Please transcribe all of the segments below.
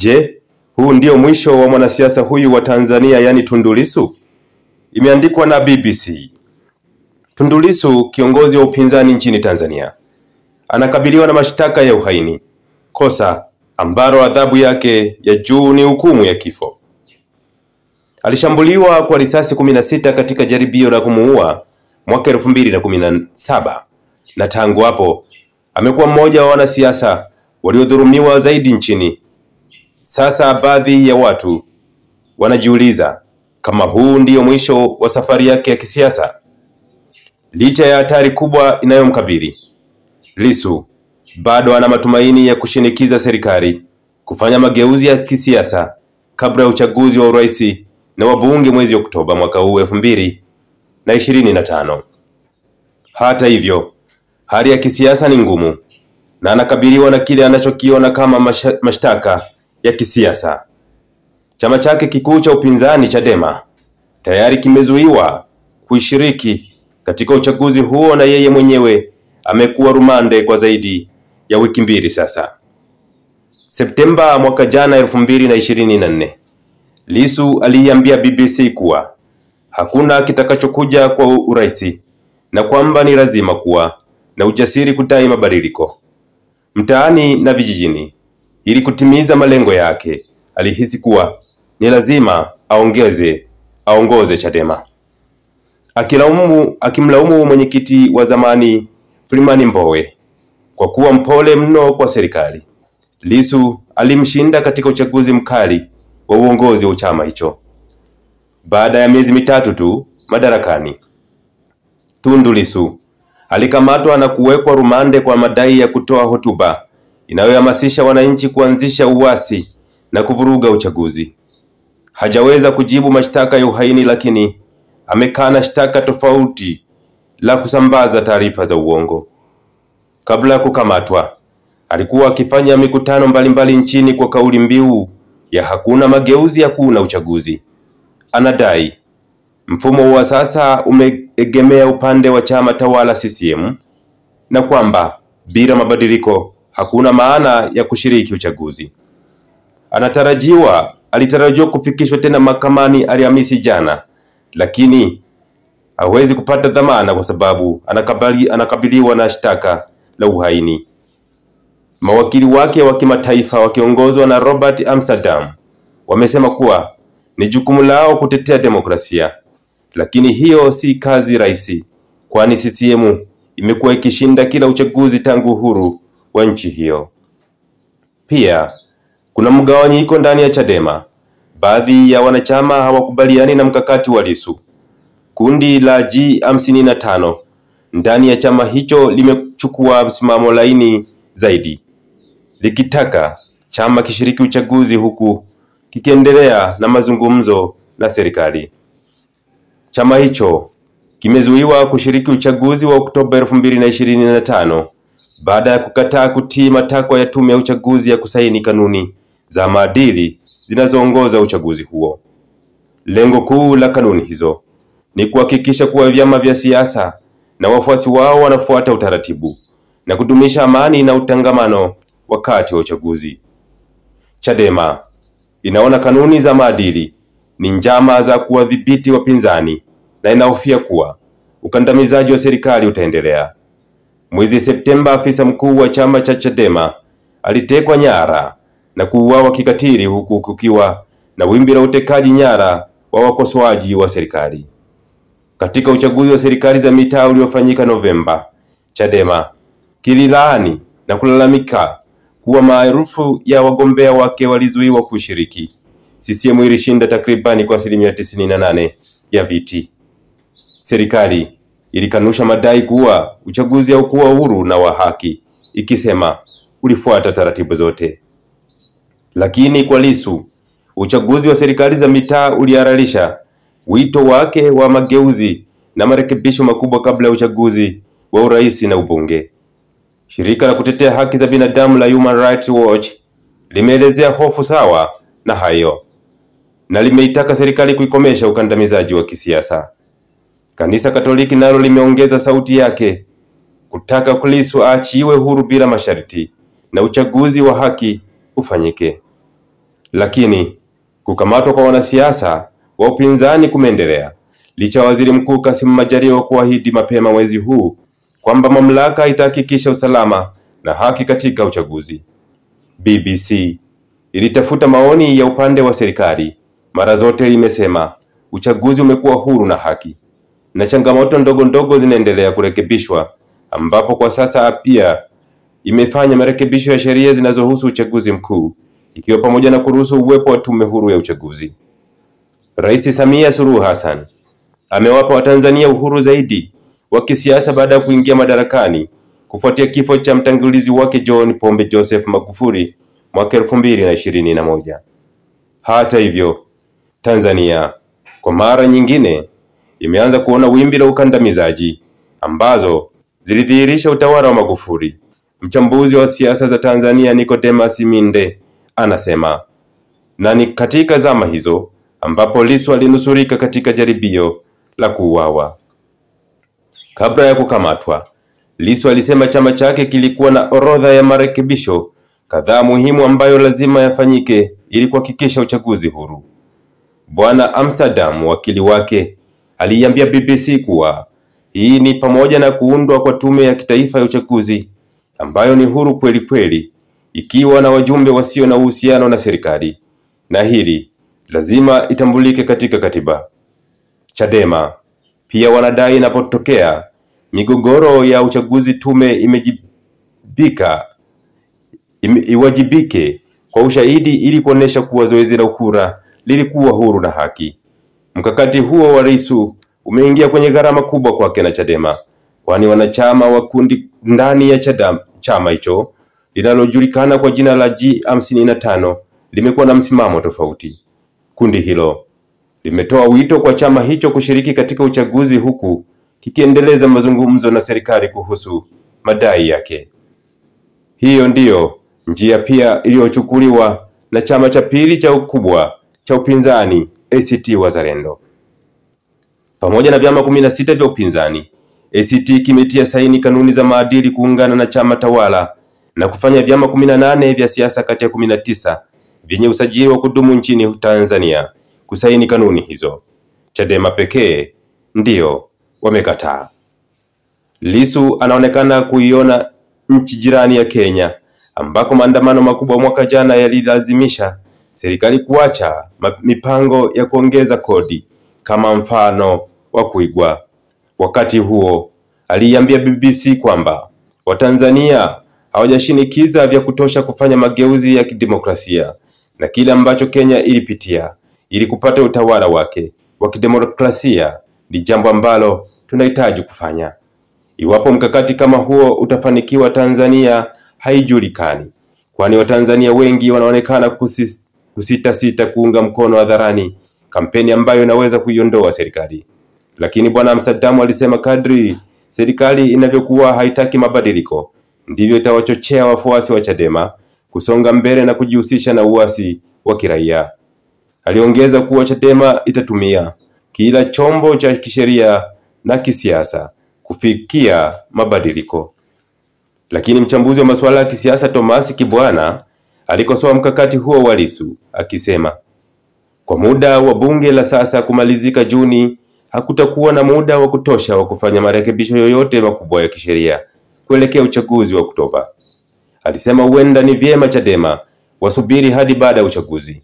Je, huu ndio mwisho wa mwanasiasa huyu wa Tanzania, yani Tundu Lissu? Imeandikwa na BBC. Tundu Lissu, kiongozi wa upinzani nchini Tanzania, anakabiliwa na mashtaka ya uhaini, kosa ambalo adhabu yake ya juu ni hukumu ya kifo. Alishambuliwa kwa risasi 16 katika jaribio la kumuua mwaka 2017, na tangu hapo amekuwa mmoja wa wanasiasa waliodhulumiwa zaidi nchini. Sasa baadhi ya watu wanajiuliza kama huu ndio mwisho wa safari yake ya kisiasa. Licha ya hatari kubwa inayomkabili, Lissu bado ana matumaini ya kushinikiza serikali kufanya mageuzi ya kisiasa kabla ya uchaguzi wa urais na wabunge mwezi Oktoba mwaka huu 2025. Hata hivyo, hali ya kisiasa ni ngumu na anakabiliwa na kile anachokiona kama mashtaka ya kisiasa. Chama chake kikuu cha upinzani Chadema tayari kimezuiwa kushiriki katika uchaguzi huo, na yeye mwenyewe amekuwa rumande kwa zaidi ya wiki mbili sasa. Septemba mwaka jana 2024, Lissu aliambia BBC kuwa hakuna kitakachokuja kwa urais na kwamba ni lazima kuwa na ujasiri kudai mabadiliko mtaani na vijijini ili kutimiza malengo yake. Alihisi kuwa ni lazima aongoze Chadema. Akimlaumu mwenyekiti wa zamani Freeman Mbowe kwa kuwa mpole mno kwa serikali. Lissu alimshinda katika uchaguzi mkali wa uongozi wa chama hicho. Baada ya miezi mitatu tu madarakani, Tundu Lissu alikamatwa na kuwekwa rumande kwa madai ya kutoa hotuba inayohamasisha wananchi kuanzisha uasi na kuvuruga uchaguzi. Hajaweza kujibu mashtaka ya uhaini, lakini amekana shtaka tofauti la kusambaza taarifa za uongo. Kabla ya kukamatwa, alikuwa akifanya mikutano mbalimbali nchini kwa kauli mbiu ya hakuna mageuzi, hakuna uchaguzi. Anadai mfumo wa sasa umeegemea upande wa chama tawala CCM na kwamba bila mabadiliko hakuna maana ya kushiriki uchaguzi. Alitarajiwa kufikishwa tena mahakamani Alhamisi jana, lakini hawezi kupata dhamana kwa sababu anakabiliwa na shtaka la uhaini. Mawakili wake wa kimataifa wakiongozwa na Robert Amsterdam wamesema kuwa ni jukumu lao kutetea demokrasia, lakini hiyo si kazi rahisi, kwani CCM imekuwa ikishinda kila uchaguzi tangu uhuru wa nchi hiyo. Pia kuna mgawanyiko ndani ya Chadema. Baadhi ya wanachama hawakubaliani na mkakati wa Lissu. Kundi la G55 ndani ya chama hicho limechukua msimamo laini zaidi, likitaka chama kishiriki uchaguzi huku kikiendelea na mazungumzo na serikali. Chama hicho kimezuiwa kushiriki uchaguzi wa Oktoba 2025 baada ya kukataa kutii matakwa ya tume ya uchaguzi ya kusaini kanuni za maadili zinazoongoza uchaguzi huo. Lengo kuu la kanuni hizo ni kuhakikisha kuwa vyama vya siasa na wafuasi wao wanafuata utaratibu na kudumisha amani na utangamano wakati wa uchaguzi. Chadema inaona kanuni za maadili ni njama za kuwadhibiti wapinzani na inahofia kuwa ukandamizaji wa serikali utaendelea. Mwezi Septemba, afisa mkuu wa chama cha Chadema alitekwa nyara na kuuawa kikatili, huku kukiwa na wimbi la utekaji nyara wa wakosoaji wa serikali. Katika uchaguzi wa serikali za mitaa uliofanyika Novemba, Chadema kililaani na kulalamika kuwa maarufu ya wagombea wake walizuiwa kushiriki. CCM ilishinda takribani kwa 98% ya viti. Serikali ilikanusha madai kuwa uchaguzi haukuwa huru na wa haki, ikisema ulifuata taratibu zote. Lakini kwa Lissu, uchaguzi wa serikali za mitaa ulihalalisha wito wake wa mageuzi na marekebisho makubwa kabla ya uchaguzi wa urais na ubunge. Shirika la kutetea haki za binadamu la Human Rights Watch limeelezea hofu sawa na hayo na limeitaka serikali kuikomesha ukandamizaji wa kisiasa. Kanisa Katoliki nalo limeongeza sauti yake kutaka Lissu aachiwe huru bila masharti na uchaguzi wa haki ufanyike. Lakini kukamatwa kwa wanasiasa wa upinzani kumeendelea licha Waziri Mkuu Kassim Majaliwa kuahidi mapema mwezi huu kwamba mamlaka itahakikisha usalama na haki katika uchaguzi. BBC ilitafuta maoni ya upande wa serikali. Mara zote imesema uchaguzi umekuwa huru na haki, na changamoto ndogo ndogo zinaendelea kurekebishwa, ambapo kwa sasa pia imefanya marekebisho ya sheria zinazohusu uchaguzi mkuu, ikiwa pamoja na kuruhusu uwepo wa tume huru ya uchaguzi. Rais Samia Suluhu Hassan amewapa Watanzania uhuru zaidi wa kisiasa baada ya kuingia madarakani kufuatia kifo cha mtangulizi wake John Pombe Joseph Magufuli mwaka 2021. Hata hivyo, Tanzania kwa mara nyingine imeanza kuona wimbi la ukandamizaji ambazo zilidhihirisha utawala wa Magufuli. Mchambuzi wa siasa za Tanzania Nicodemus Minde anasema, na ni katika zama hizo ambapo Lissu alinusurika katika jaribio la kuuawa. Kabla ya kukamatwa, Lissu alisema chama chake kilikuwa na orodha ya marekebisho kadhaa muhimu ambayo lazima yafanyike ili kuhakikisha uchaguzi huru. Bwana Amsterdam, wakili wake, aliambia BBC kuwa hii ni pamoja na kuundwa kwa tume ya kitaifa ya uchaguzi ambayo ni huru kweli kweli, ikiwa na wajumbe wasio na uhusiano na serikali, na hili lazima itambulike katika katiba. Chadema pia wanadai inapotokea migogoro ya uchaguzi tume iwajibike kwa ushahidi ili kuonesha kuwa zoezi la kura lilikuwa huru na haki. Mkakati huo wa Lissu umeingia kwenye gharama kubwa kwake na Chadema, kwani wanachama wa kundi ndani ya chama hicho linalojulikana kwa jina la G55 limekuwa na msimamo tofauti. Kundi hilo limetoa wito kwa chama hicho kushiriki katika uchaguzi huku kikiendeleza mazungumzo na serikali kuhusu madai yake. Hiyo ndiyo njia pia iliyochukuliwa na chama cha pili cha ukubwa cha upinzani ACT Wazalendo. Pamoja na vyama 16 vya upinzani, ACT kimetia saini kanuni za maadili kuungana na chama tawala na kufanya vyama 18 vya siasa kati ya 19 vyenye usajili wa kudumu nchini Tanzania kusaini kanuni hizo. Chadema pekee ndio wamekataa. Lissu anaonekana kuiona nchi jirani ya Kenya ambako maandamano makubwa mwaka jana yalilazimisha serikali kuacha mipango ya kuongeza kodi kama mfano wa kuigwa. Wakati huo aliambia BBC kwamba Watanzania hawajashinikiza vya kutosha kufanya mageuzi ya kidemokrasia, na kile ambacho Kenya ilipitia ili kupata utawala wake wa kidemokrasia ni jambo ambalo tunahitaji kufanya. Iwapo mkakati kama huo utafanikiwa Tanzania haijulikani, kwani Watanzania wengi wanaonekana kusita kuunga mkono hadharani kampeni ambayo inaweza kuiondoa serikali. Lakini Bwana Amsterdam alisema kadri serikali inavyokuwa haitaki mabadiliko, ndivyo itawachochea wafuasi wa Chadema kusonga mbele na kujihusisha na uasi wa kiraia. Aliongeza kuwa Chadema itatumia kila chombo cha kisheria na kisiasa kufikia mabadiliko. Lakini mchambuzi wa masuala ya kisiasa Thomas Kibwana alikosoa mkakati huo wa Lissu akisema, kwa muda wa bunge la sasa kumalizika Juni, hakutakuwa na muda wa kutosha wa kufanya marekebisho yoyote makubwa ya kisheria kuelekea uchaguzi wa Oktoba. Alisema huenda ni vyema Chadema wasubiri hadi baada ya uchaguzi.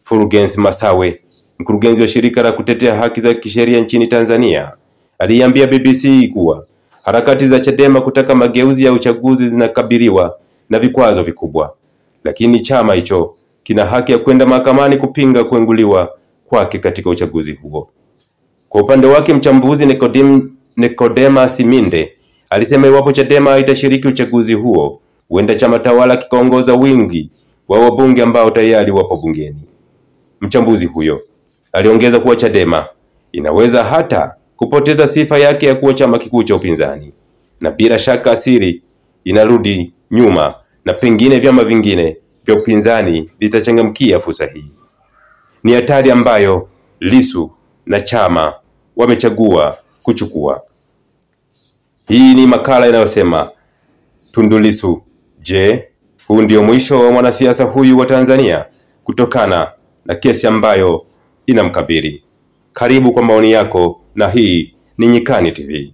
Fulgence Masawe, mkurugenzi wa shirika la kutetea haki za kisheria nchini Tanzania, aliambia BBC kuwa harakati za Chadema kutaka mageuzi ya uchaguzi zinakabiliwa na vikwazo vikubwa, lakini chama hicho kina haki ya kwenda mahakamani kupinga kuenguliwa kwake katika uchaguzi huo. Kwa upande wake mchambuzi Nicodemus Minde alisema iwapo Chadema itashiriki uchaguzi huo, huenda chama tawala kikaongoza wingi wa wabunge ambao tayari wapo bungeni. Mchambuzi huyo aliongeza kuwa Chadema inaweza hata kupoteza sifa yake ya kuwa chama kikuu cha upinzani, na bila shaka asiri inarudi nyuma na pengine vyama vingine vya upinzani vitachangamkia fursa hii. Ni hatari ambayo Lissu na chama wamechagua kuchukua. Hii ni makala inayosema Tundu Lissu, je, huu ndio mwisho wa mwanasiasa huyu wa Tanzania? kutokana na kesi ambayo inamkabili. Karibu kwa maoni yako, na hii ni Nyikani TV.